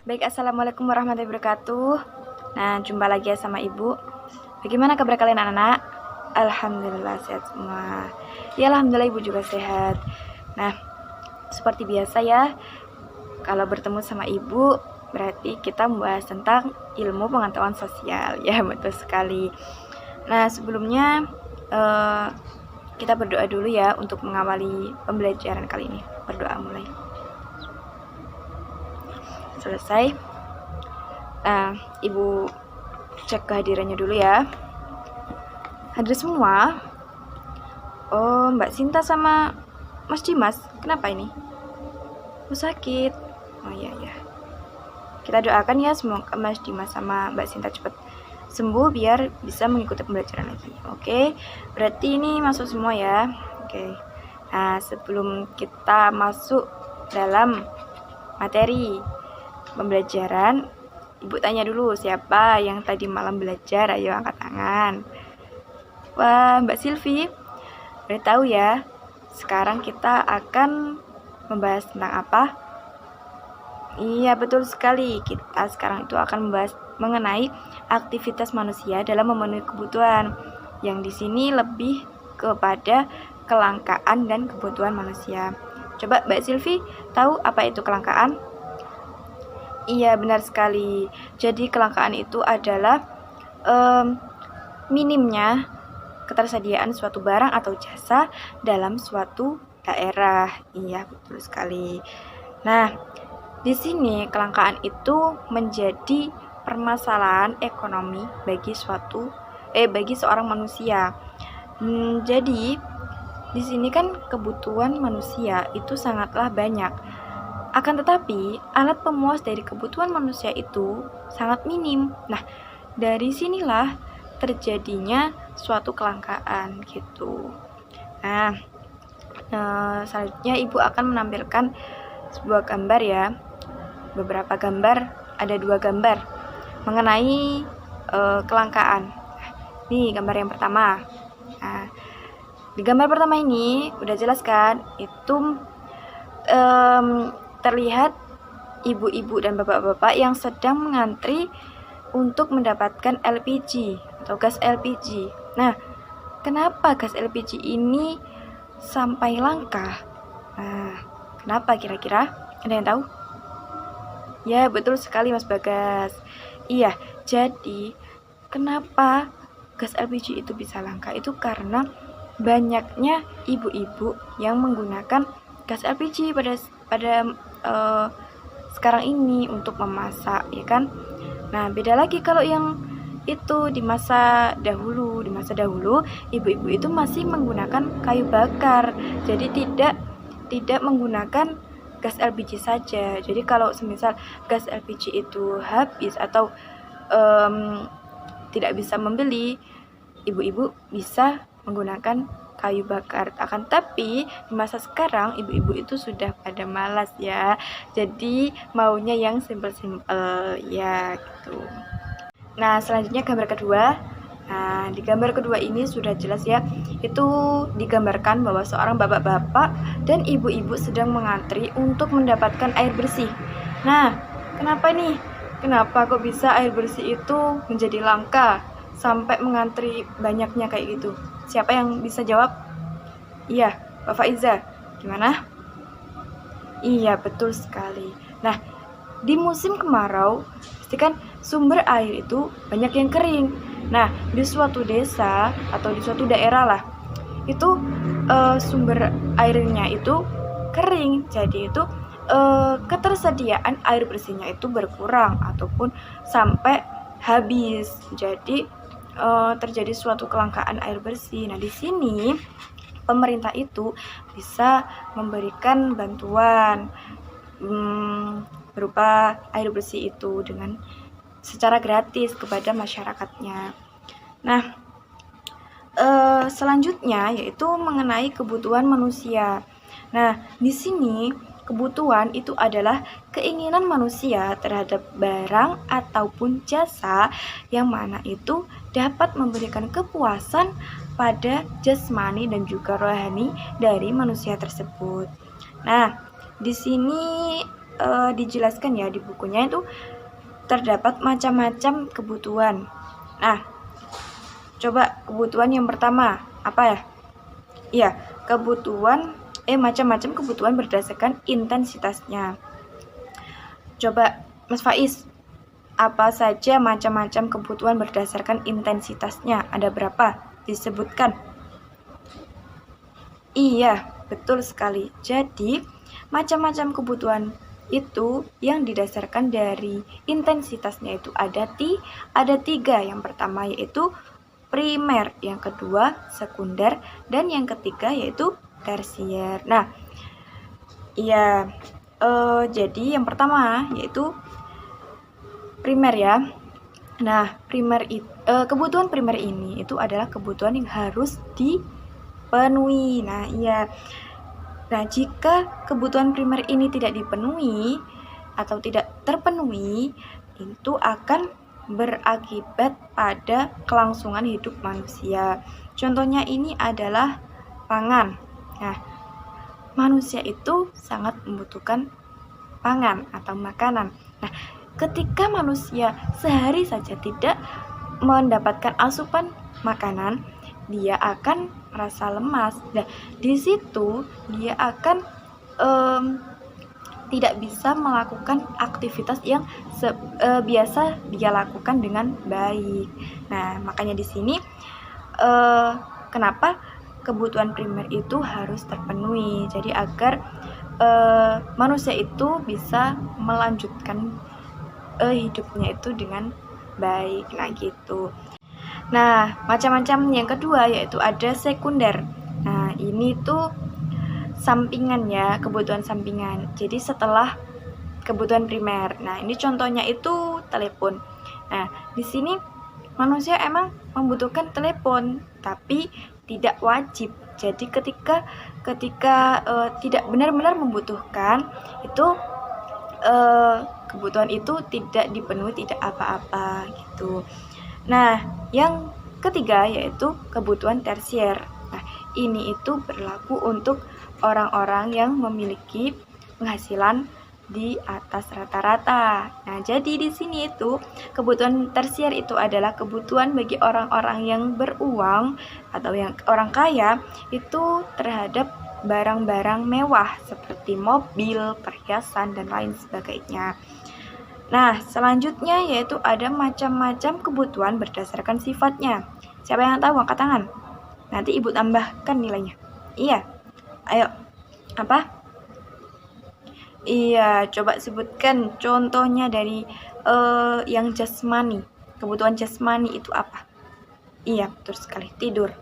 Baik, assalamualaikum warahmatullahi wabarakatuh. Nah, jumpa lagi ya sama Ibu. Bagaimana kabar kalian anak-anak? Alhamdulillah sehat semua. Ya, alhamdulillah Ibu juga sehat. Nah, seperti biasa ya, kalau bertemu sama Ibu berarti kita membahas tentang ilmu pengetahuan sosial. Ya, betul sekali. Nah, sebelumnya kita berdoa dulu ya untuk mengawali pembelajaran kali ini. Berdoa mulai. Selesai. Ibu cek kehadirannya dulu ya. Hadir semua. Oh, Mbak Sinta sama Mas Dimas, kenapa ini? Sakit. Oh iya ya. Kita doakan ya semoga Mas Dimas sama Mbak Sinta cepat sembuh biar bisa mengikuti pembelajaran lagi. Oke, berarti ini masuk semua ya. Oke. Nah, sebelum kita masuk dalam materi pembelajaran, Ibu tanya dulu siapa yang tadi malam belajar, ayo angkat tangan. Wah, Mbak Silvi, udah tahu ya. Sekarang kita akan membahas tentang apa? Iya, betul sekali. Kita sekarang itu akan membahas mengenai aktivitas manusia dalam memenuhi kebutuhan. Yang di sini lebih kepada kelangkaan dan kebutuhan manusia. Coba Mbak Silvi, tahu apa itu kelangkaan? Iya, benar sekali. Jadi kelangkaan itu adalah minimnya ketersediaan suatu barang atau jasa dalam suatu daerah. Iya, betul sekali. Nah, di sini kelangkaan itu menjadi permasalahan ekonomi bagi seorang manusia. Jadi di sini kan kebutuhan manusia itu sangatlah banyak. Akan tetapi, alat pemuas dari kebutuhan manusia itu sangat minim. Nah, dari sinilah terjadinya suatu kelangkaan gitu. Nah, selanjutnya Ibu akan menampilkan sebuah gambar ya. Beberapa gambar, ada 2 gambar mengenai kelangkaan. Nih gambar yang pertama. Nah, di gambar pertama ini udah jelas kan, itu terlihat ibu-ibu dan bapak-bapak yang sedang mengantri untuk mendapatkan LPG atau gas LPG. Nah, kenapa gas LPG ini sampai langka? Nah, kenapa kira-kira? Ada yang tahu? Ya, betul sekali Mas Bagas. Iya, jadi kenapa gas LPG itu bisa langka? Itu karena banyaknya ibu-ibu yang menggunakan gas LPG pada sekarang ini untuk memasak, ya kan? Nah, beda lagi kalau yang itu di masa dahulu. Di masa dahulu, ibu-ibu itu masih menggunakan kayu bakar. Jadi tidak menggunakan gas LPG saja. Jadi kalau semisal gas LPG itu habis atau tidak bisa membeli, ibu-ibu bisa menggunakan kayu bakar. Akan tapi di masa sekarang ibu-ibu itu sudah pada malas ya. Jadi maunya yang simple-simple ya gitu. Nah, selanjutnya gambar kedua. Nah, di gambar kedua ini sudah jelas ya. Itu digambarkan bahwa seorang bapak-bapak dan ibu-ibu sedang mengantri untuk mendapatkan air bersih. Nah, kenapa nih? Kenapa kok bisa air bersih itu menjadi langka sampai mengantri banyaknya kayak gitu? Siapa yang bisa jawab? Iya, Pak Faiza. Gimana? Iya, betul sekali. Nah, di musim kemarau, pastikan sumber air itu banyak yang kering. Nah, di suatu desa atau di suatu daerah lah, itu sumber airnya itu kering. Jadi itu ketersediaan air bersihnya itu berkurang ataupun sampai habis. Jadi terjadi suatu kelangkaan air bersih. Nah, di sini pemerintah itu bisa memberikan bantuan berupa air bersih itu dengan secara gratis kepada masyarakatnya. Nah, selanjutnya yaitu mengenai kebutuhan manusia. Nah, di sini kebutuhan itu adalah keinginan manusia terhadap barang ataupun jasa yang mana itu dapat memberikan kepuasan pada jasmani dan juga rohani dari manusia tersebut. Nah, di sini dijelaskan ya di bukunya itu terdapat macam-macam kebutuhan. Nah, coba kebutuhan yang pertama apa ya? Iya, macam-macam kebutuhan berdasarkan intensitasnya. Coba Mas Faiz, apa saja macam-macam kebutuhan berdasarkan intensitasnya? Ada berapa? Disebutkan. Iya, betul sekali. Jadi, macam-macam kebutuhan itu yang didasarkan dari intensitasnya itu ada 3. Yang pertama yaitu primer, yang kedua sekunder, dan yang ketiga yaitu tersier. Nah, iya, jadi yang pertama yaitu primer ya. Nah, kebutuhan primer ini itu adalah kebutuhan yang harus dipenuhi. Nah, iya. Nah, jika kebutuhan primer ini tidak dipenuhi atau tidak terpenuhi, itu akan berakibat pada kelangsungan hidup manusia. Contohnya ini adalah pangan. Nah, manusia itu sangat membutuhkan pangan atau makanan. Nah, ketika manusia sehari saja tidak mendapatkan asupan makanan, dia akan merasa lemas. Nah, di situ dia akan tidak bisa melakukan aktivitas yang biasa dia lakukan dengan baik. Nah, makanya di sini kenapa kebutuhan primer itu harus terpenuhi. Jadi agar manusia itu bisa melanjutkan hidupnya itu dengan baik. Nah, gitu. Nah, macam-macam yang kedua yaitu ada sekunder. Nah, ini tuh sampingan ya, kebutuhan sampingan. Jadi setelah kebutuhan primer. Nah, ini contohnya itu telepon. Nah, di sini manusia emang membutuhkan telepon, tapi tidak wajib. Jadi ketika tidak benar-benar membutuhkan, itu kebutuhan itu tidak dipenuhi, tidak apa-apa gitu. Nah, yang ketiga yaitu kebutuhan tersier. Nah, ini itu berlaku untuk orang-orang yang memiliki penghasilan di atas rata-rata. Nah, jadi di sini itu kebutuhan tersier itu adalah kebutuhan bagi orang-orang yang beruang atau yang orang kaya itu terhadap barang-barang mewah seperti mobil, perhiasan, dan lain sebagainya. Nah, selanjutnya yaitu ada macam-macam kebutuhan berdasarkan sifatnya. Siapa yang tahu angkat tangan? Nanti Ibu tambahkan nilainya. Iya. Ayo. Apa? Iya, coba sebutkan contohnya dari yang jasmani. Kebutuhan jasmani itu apa? Iya, betul sekali. Tidur.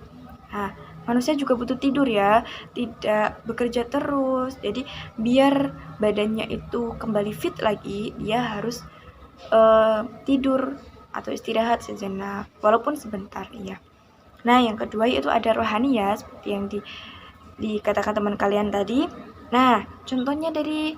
Nah, manusia juga butuh tidur ya, tidak bekerja terus. Jadi biar badannya itu kembali fit lagi, dia harus tidur atau istirahat sejenak, walaupun sebentar ya. Nah, yang kedua yaitu ada rohani ya, seperti yang dikatakan teman kalian tadi. Nah, contohnya dari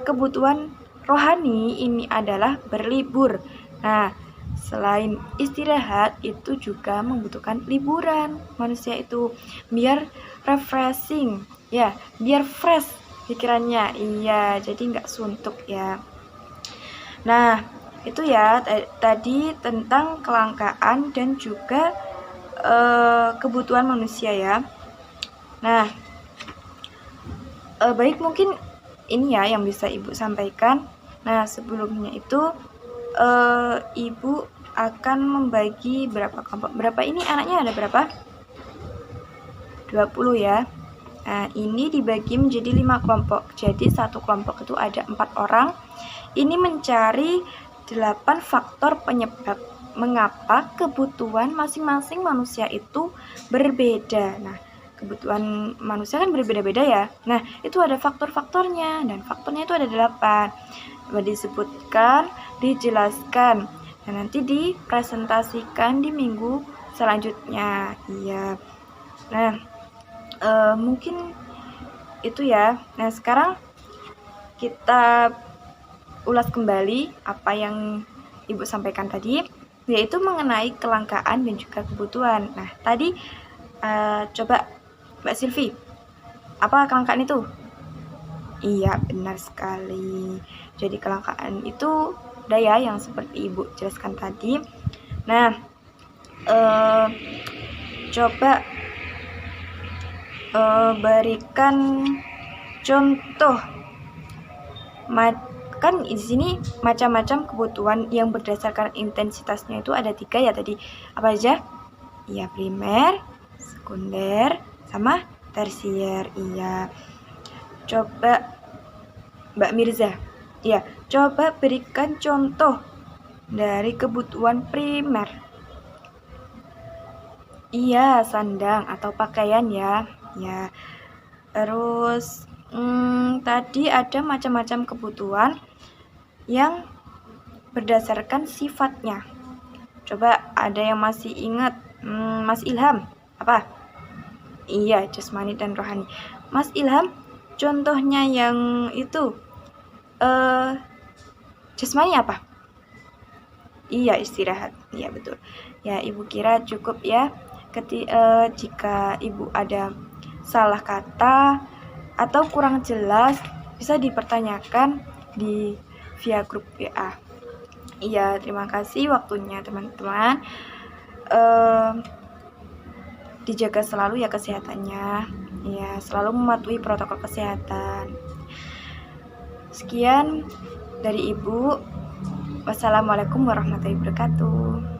kebutuhan rohani ini adalah berlibur. Nah, selain istirahat itu juga membutuhkan liburan manusia itu biar refreshing ya, biar fresh pikirannya. Iya, jadi nggak suntuk ya. Nah, itu ya tadi tentang kelangkaan dan juga kebutuhan manusia ya. Nah, baik, mungkin ini ya yang bisa Ibu sampaikan. Nah, sebelumnya itu Ibu akan membagi berapa kelompok? Berapa ini anaknya ada berapa? 20 ya. Nah, ini dibagi menjadi 5 kelompok. Jadi satu kelompok itu ada 4 orang. Ini mencari 8 faktor penyebab mengapa kebutuhan masing-masing manusia itu berbeda. Nah, kebutuhan manusia kan berbeda-beda ya. Nah, itu ada faktor-faktornya, dan faktornya itu ada 8. Disebutkan, dijelaskan, dan nanti dipresentasikan di minggu selanjutnya. Iya. Nah, mungkin itu ya. Nah, sekarang kita ulas kembali apa yang Ibu sampaikan tadi, yaitu mengenai kelangkaan dan juga kebutuhan. Nah, tadi coba Mbak Silvi, apa kelangkaan itu? Iya, benar sekali. Jadi kelangkaan itu daya yang seperti Ibu jelaskan tadi. Nah, coba berikan contoh. Kan di sini macam-macam kebutuhan yang berdasarkan intensitasnya itu ada 3 ya tadi. Apa aja? Iya, primer, sekunder, sama tersier. Iya. Coba Mbak Mirza. Iya, coba berikan contoh dari kebutuhan primer. Iya, sandang atau pakaian ya. Ya. Terus tadi ada macam-macam kebutuhan yang berdasarkan sifatnya. Coba ada yang masih ingat? Mas Ilham, apa? Iya, jasmani dan rohani. Mas Ilham, contohnya yang itu jasmani apa? Iya, istirahat. Iya, betul. Ya, Ibu kira cukup ya. Jika Ibu ada salah kata atau kurang jelas, bisa dipertanyakan di via grup WA. Iya, terima kasih waktunya teman-teman. Dijaga selalu ya kesehatannya. Ya, selalu mematuhi protokol kesehatan. Sekian dari Ibu. Wassalamualaikum warahmatullahi wabarakatuh.